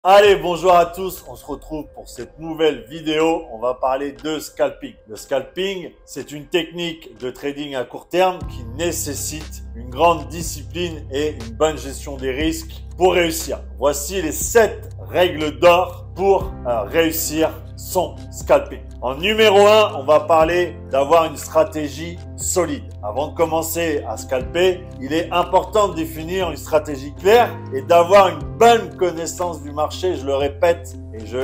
Allez, bonjour à tous, on se retrouve pour cette nouvelle vidéo. On va parler de scalping. Le scalping, c'est une technique de trading à court terme qui nécessite une grande discipline et une bonne gestion des risques pour réussir. Voici les 7 règles d'or pour réussir son scalping. En numéro 1, on va parler d'avoir une stratégie solide. Avant de commencer à scalper, il est important de définir une stratégie claire et d'avoir une bonne connaissance du marché. Je le répète et je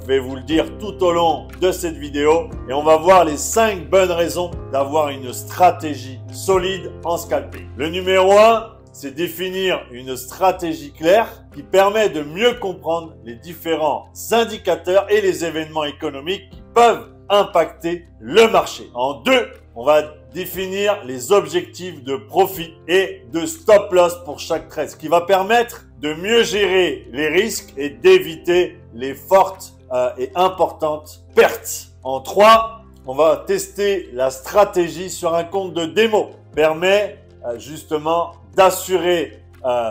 vais vous le dire tout au long de cette vidéo. Et on va voir les 5 bonnes raisons d'avoir une stratégie solide en scalping. Le numéro 1, c'est définir une stratégie claire qui permet de mieux comprendre les différents indicateurs et les événements économiques qui peuvent impacter le marché. En 2, on va définir les objectifs de profit et de stop loss pour chaque trade, ce qui va permettre de mieux gérer les risques et d'éviter les fortes et importantes pertes. En 3, on va tester la stratégie sur un compte de démo. Permet justement d'assurer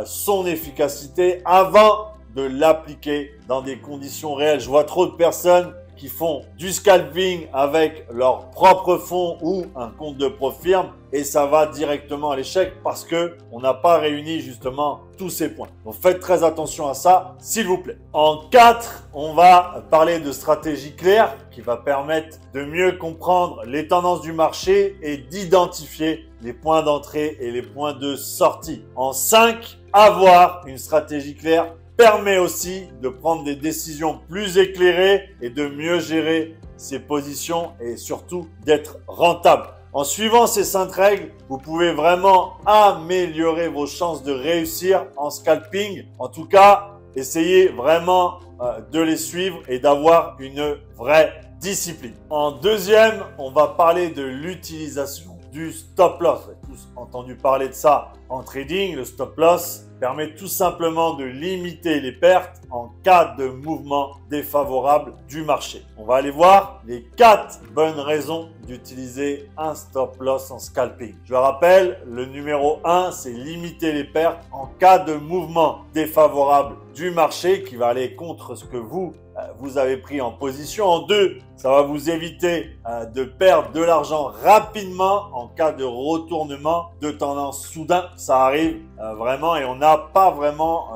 son efficacité avant de l'appliquer dans des conditions réelles. Je vois trop de personnes qui font du scalping avec leur propre fonds ou un compte de pro-firme et ça va directement à l'échec parce que on n'a pas réuni justement tous ces points. Donc faites très attention à ça, s'il vous plaît. En 4, on va parler de stratégie claire qui va permettre de mieux comprendre les tendances du marché et d'identifier les points d'entrée et les points de sortie. En 5, avoir une stratégie claire permet aussi de prendre des décisions plus éclairées et de mieux gérer ses positions et surtout d'être rentable. En suivant ces 5 règles, vous pouvez vraiment améliorer vos chances de réussir en scalping. En tout cas, essayez vraiment de les suivre et d'avoir une vraie discipline. En deuxième, on va parler de l'utilisation du stop loss. Vous avez tous entendu parler de ça en trading. Le stop loss permet tout simplement de limiter les pertes en cas de mouvement défavorable du marché. On va aller voir les 4 bonnes raisons d'utiliser un stop loss en scalping. Je rappelle, le numéro 1, c'est limiter les pertes en cas de mouvement défavorable du marché qui va aller contre ce que vous avez pris en position. En 2, ça va vous éviter de perdre de l'argent rapidement en cas de retournement de tendance soudain. Ça arrive vraiment et on n'a pas vraiment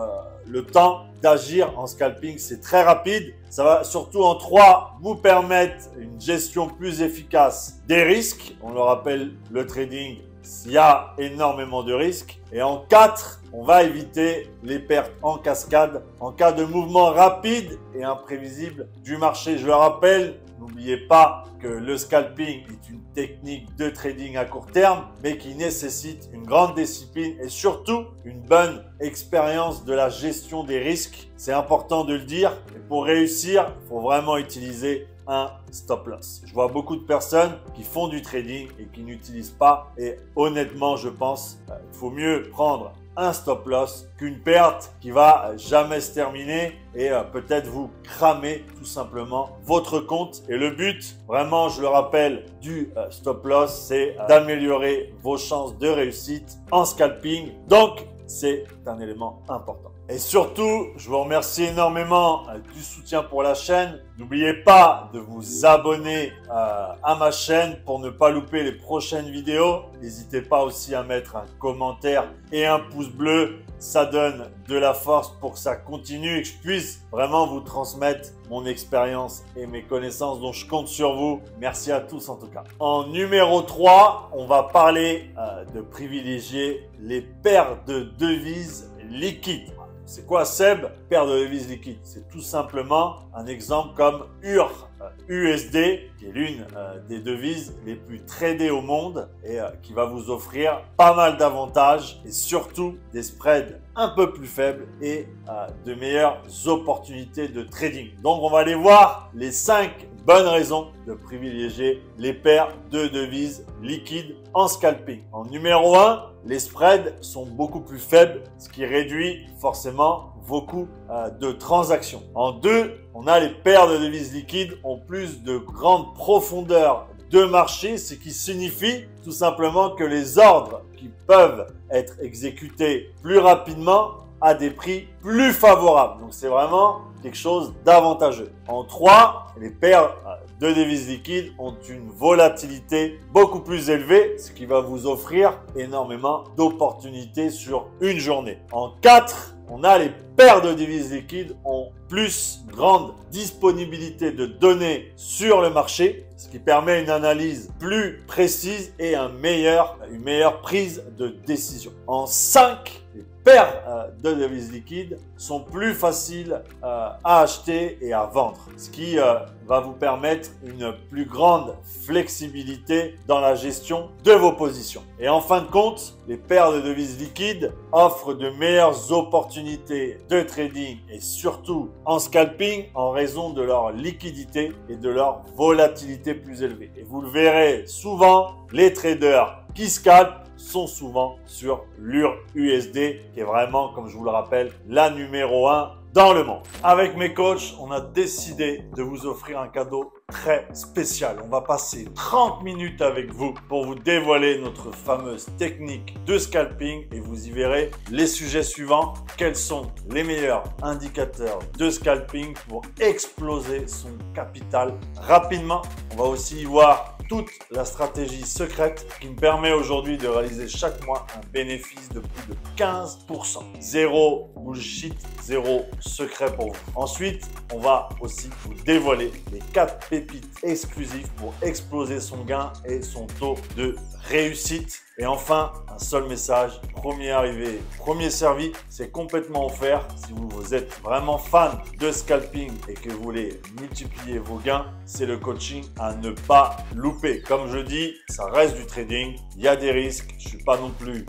le temps d'agir en scalping. C'est très rapide. Ça va surtout en 3 vous permettre une gestion plus efficace des risques. On le rappelle, le trading, il y a énormément de risques. Et en 4, on va éviter les pertes en cascade en cas de mouvement rapide et imprévisible du marché. Je le rappelle, n'oubliez pas que le scalping est une technique de trading à court terme, mais qui nécessite une grande discipline et surtout une bonne expérience de la gestion des risques. C'est important de le dire. Et pour réussir, il faut vraiment utiliser un stop loss. Je vois beaucoup de personnes qui font du trading et qui n'utilisent pas. Et honnêtement, je pense qu'il faut mieux prendre un stop loss qu'une perte qui va jamais se terminer et peut-être vous cramer tout simplement votre compte. Et le but, vraiment, je le rappelle, du stop loss, c'est d'améliorer vos chances de réussite en scalping. Donc, c'est un élément important. Et surtout, je vous remercie énormément du soutien pour la chaîne. N'oubliez pas de vous abonner à ma chaîne pour ne pas louper les prochaines vidéos. N'hésitez pas aussi à mettre un commentaire et un pouce bleu. Ça donne de la force pour que ça continue et que je puisse vraiment vous transmettre mon expérience et mes connaissances. Donc, je compte sur vous. Merci à tous en tout cas. En numéro 3, on va parler de privilégier les paires de devises liquides. C'est quoi, Seb, paire de devises liquides? C'est tout simplement un exemple comme USD, qui est l'une des devises les plus tradées au monde et qui va vous offrir pas mal d'avantages et surtout des spreads un peu plus faibles et de meilleures opportunités de trading. Donc, on va aller voir les 5 bonnes raisons de privilégier les paires de devises liquides en scalping. En numéro 1, les spreads sont beaucoup plus faibles, ce qui réduit forcément vos coûts de transaction. En 2, on a les paires de devises liquides ont plus de grande profondeur de marché, ce qui signifie tout simplement que les ordres qui peuvent être exécutés plus rapidement à des prix plus favorables. Donc c'est vraiment quelque chose d'avantageux. En 3, les paires de devises liquides ont une volatilité beaucoup plus élevée, ce qui va vous offrir énormément d'opportunités sur une journée. En 4, on a les paires de devises liquides ont plus grande disponibilité de données sur le marché, ce qui permet une analyse plus précise et une meilleure prise de décision. En 5, les paires de devises liquides sont plus faciles à acheter et à vendre, ce qui va vous permettre une plus grande flexibilité dans la gestion de vos positions. Et en fin de compte, les paires de devises liquides offrent de meilleures opportunités de trading et surtout en scalping en raison de leur liquidité et de leur volatilité plus élevée. Et vous le verrez souvent, les traders qui scalpent sont souvent sur l'UR/USD qui est vraiment, comme je vous le rappelle, la numéro 1 dans le monde. Avec mes coachs, on a décidé de vous offrir un cadeau très spécial. On va passer 30 minutes avec vous pour vous dévoiler notre fameuse technique de scalping et vous y verrez les sujets suivants. Quels sont les meilleurs indicateurs de scalping pour exploser son capital rapidement? On va aussi y voir toute la stratégie secrète qui me permet aujourd'hui de réaliser chaque mois un bénéfice de plus de 15%. Zéro bullshit, zéro secret pour vous. Ensuite, on va aussi vous dévoiler les 4 pépites exclusives pour exploser son gain et son taux de réussite. Et enfin, un seul message, premier arrivé, premier servi, c'est complètement offert. Si vous êtes vraiment fan de scalping et que vous voulez multiplier vos gains, c'est le coaching à ne pas louper. Comme je dis, ça reste du trading, il y a des risques. Je ne suis pas non plus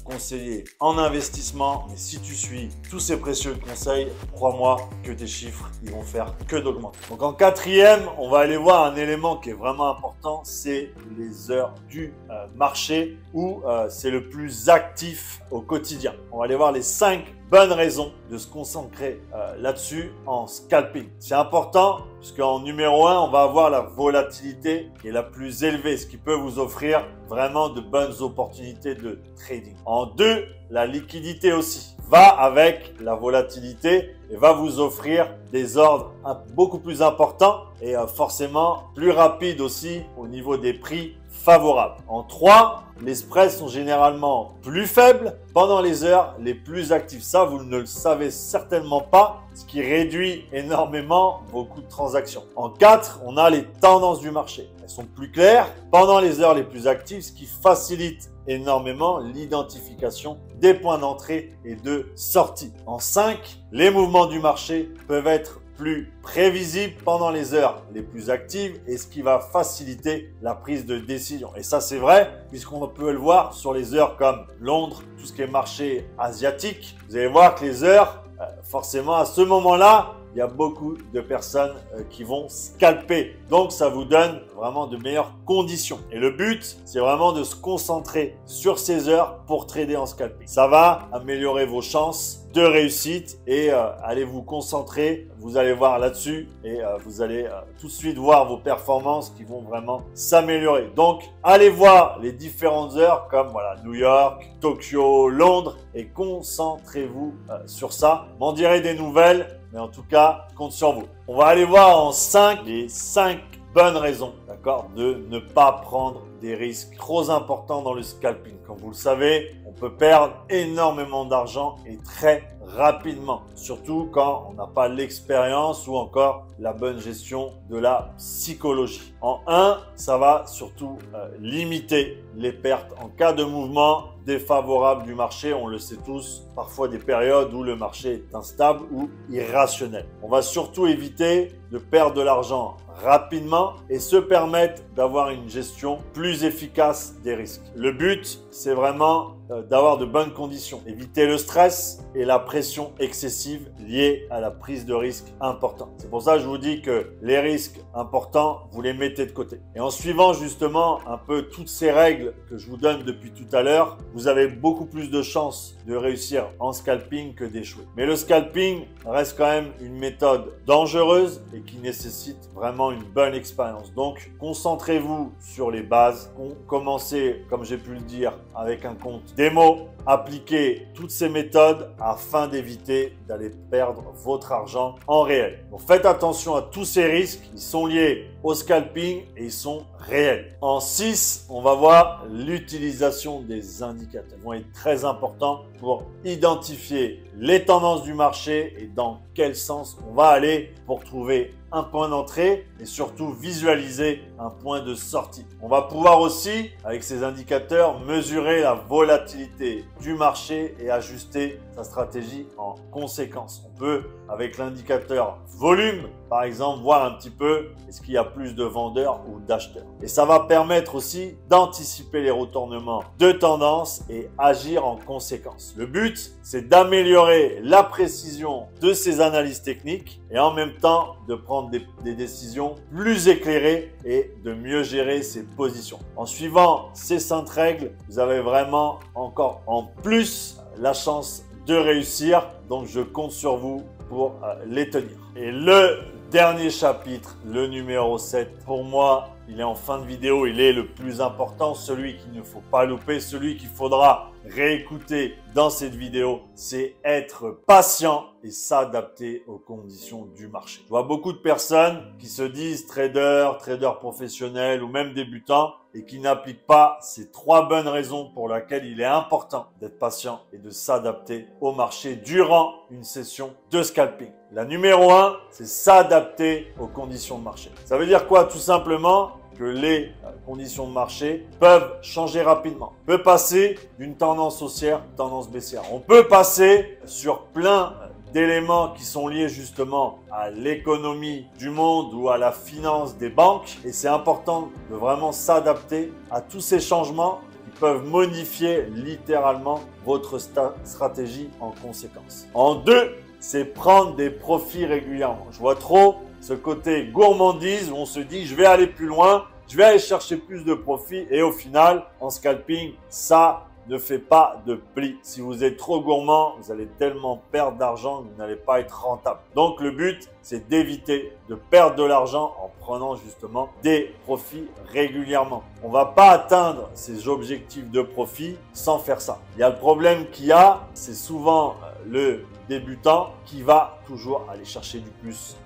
conseiller en investissement, mais si tu suis tous ces précieux conseils, crois-moi que tes chiffres, ils vont faire que d'augmenter. Donc en 4e, on va aller voir un élément qui est vraiment important, c'est les heures du marché où c'est le plus actif au quotidien. On va aller voir les 5 bonnes raisons de se concentrer là-dessus en scalping. C'est important puisqu'en numéro 1, on va avoir la volatilité qui est la plus élevée, ce qui peut vous offrir vraiment de bonnes opportunités de trading. En 2, la liquidité aussi va avec la volatilité et va vous offrir des ordres beaucoup plus importants et forcément plus rapides aussi au niveau des prix favorables. En 3, les spreads sont généralement plus faibles pendant les heures les plus actives. Ça, vous ne le savez certainement pas, ce qui réduit énormément vos coûts de transaction. En 4, on a les tendances du marché. Elles sont plus claires pendant les heures les plus actives, ce qui facilite énormément l'identification des points d'entrée et de sortie. En 5, les mouvements du marché peuvent être plus prévisible pendant les heures les plus actives et ce qui va faciliter la prise de décision. Et ça, c'est vrai puisqu'on peut le voir sur les heures comme Londres, tout ce qui est marché asiatique. Vous allez voir que les heures, forcément, à ce moment-là, il y a beaucoup de personnes qui vont scalper. Donc, ça vous donne vraiment de meilleures conditions. Et le but, c'est vraiment de se concentrer sur ces heures pour trader en scalping. Ça va améliorer vos chances de réussite et allez vous concentrer. Vous allez voir là-dessus et vous allez tout de suite voir vos performances qui vont vraiment s'améliorer. Donc, allez voir les différentes heures comme voilà, New York, Tokyo, Londres et concentrez-vous sur ça. M'en direz des nouvelles. Mais en tout cas, je compte sur vous. On va aller voir en 5 les 5 bonnes raisons, d'accord, de ne pas prendre des risques trop importants dans le scalping. Comme vous le savez, on peut perdre énormément d'argent et très rapidement, surtout quand on n'a pas l'expérience ou encore la bonne gestion de la psychologie. En 1, ça va surtout limiter les pertes en cas de mouvement défavorable du marché. On le sait tous, parfois des périodes où le marché est instable ou irrationnel. On va surtout éviter de perdre de l'argent rapidement et se permettre d'avoir une gestion plus efficace des risques. Le but, c'est vraiment d'avoir de bonnes conditions, éviter le stress et la pression excessive liée à la prise de risque importante. C'est pour ça que je vous dis que les risques importants, vous les mettez de côté. Et en suivant justement un peu toutes ces règles que je vous donne depuis tout à l'heure, vous avez beaucoup plus de chances de réussir en scalping que d'échouer. Mais le scalping reste quand même une méthode dangereuse et qui nécessite vraiment une bonne expérience. Donc, concentrez-vous sur les bases. Commencez, comme j'ai pu le dire, avec un compte démo. Appliquez toutes ces méthodes afin d'éviter d'aller perdre votre argent en réel. Donc, faites attention à tous ces risques. Ils sont liés au scalping et ils sont réels. En 6, on va voir l'utilisation des indicateurs. Ils vont être très importants pour identifier les tendances du marché et dans quel sens on va aller pour trouver un point d'entrée et surtout visualiser un point de sortie. On va pouvoir aussi, avec ces indicateurs, mesurer la volatilité du marché et ajuster sa stratégie en conséquence. On peut, avec l'indicateur volume, par exemple, voir un petit peu est-ce qu'il y a plus de vendeurs ou d'acheteurs. Et ça va permettre aussi d'anticiper les retournements de tendance et agir en conséquence. Le but, c'est d'améliorer la précision de ces analyses techniques et en même temps de prendre des décisions plus éclairées et de mieux gérer ses positions. En suivant ces 5 règles, vous avez vraiment encore en plus la chance de réussir. Donc, je compte sur vous pour les tenir. Et le dernier chapitre, le numéro 7, pour moi, il est en fin de vidéo, il est le plus important, celui qu'il ne faut pas louper, celui qu'il faudra réécouter dans cette vidéo, c'est être patient et s'adapter aux conditions du marché. Je vois beaucoup de personnes qui se disent traders professionnels ou même débutants et qui n'appliquent pas ces 3 bonnes raisons pour lesquelles il est important d'être patient et de s'adapter au marché durant une session de scalping. La numéro 1, c'est s'adapter aux conditions de marché. Ça veut dire quoi? Tout simplement que les conditions de marché peuvent changer rapidement. On peut passer d'une tendance haussière à une tendance baissière. On peut passer sur plein d'éléments qui sont liés justement à l'économie du monde ou à la finance des banques. Et c'est important de vraiment s'adapter à tous ces changements qui peuvent modifier littéralement votre stratégie en conséquence. En 2, c'est prendre des profits régulièrement. Je vois trop ce côté gourmandise où on se dit je vais aller plus loin, je vais aller chercher plus de profits et au final, en scalping, ça ne fait pas de pli. Si vous êtes trop gourmand, vous allez tellement perdre d'argent que vous n'allez pas être rentable. Donc le but, c'est d'éviter de perdre de l'argent en prenant justement des profits régulièrement. On ne va pas atteindre ces objectifs de profit sans faire ça. Il y a le problème qu'il y a, c'est souvent le débutant qui va toujours aller chercher du plus.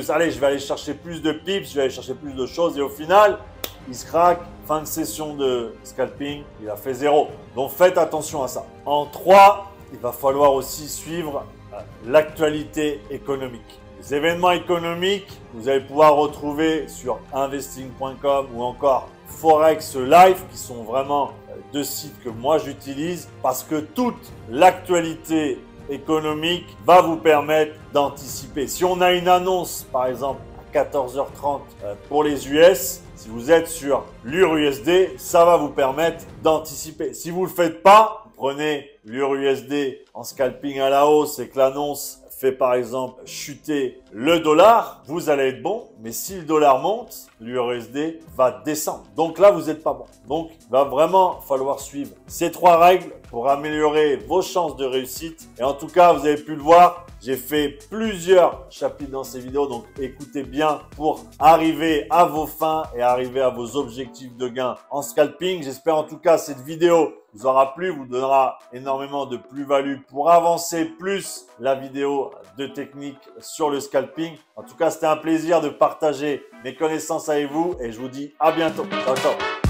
Allez, je vais aller chercher plus de pips, je vais aller chercher plus de choses et au final, il se craque. Fin de session de scalping, il a fait 0. Donc faites attention à ça. En 3, il va falloir aussi suivre l'actualité économique. Les événements économiques, vous allez pouvoir retrouver sur investing.com ou encore Forex Live qui sont vraiment 2 sites que moi j'utilise parce que toute l'actualité économique va vous permettre d'anticiper. Si on a une annonce, par exemple, à 14h30 pour les US, si vous êtes sur l'UR-USD, ça va vous permettre d'anticiper. Si vous ne le faites pas, prenez l'UR-USD en scalping à la hausse et que l'annonce fait par exemple chuter le dollar, vous allez être bon. Mais si le dollar monte, l'UR-USD va descendre. Donc là, vous n'êtes pas bon. Donc, il va vraiment falloir suivre ces 3 règles pour améliorer vos chances de réussite. Et en tout cas, vous avez pu le voir, j'ai fait plusieurs chapitres dans ces vidéos. Donc, écoutez bien pour arriver à vos fins et arriver à vos objectifs de gain en scalping. J'espère en tout cas cette vidéo vous aura plu, vous donnera énormément de plus-value pour avancer plus la vidéo de technique sur le scalping. En tout cas, c'était un plaisir de partager mes connaissances avec vous et je vous dis à bientôt. Ciao, ciao.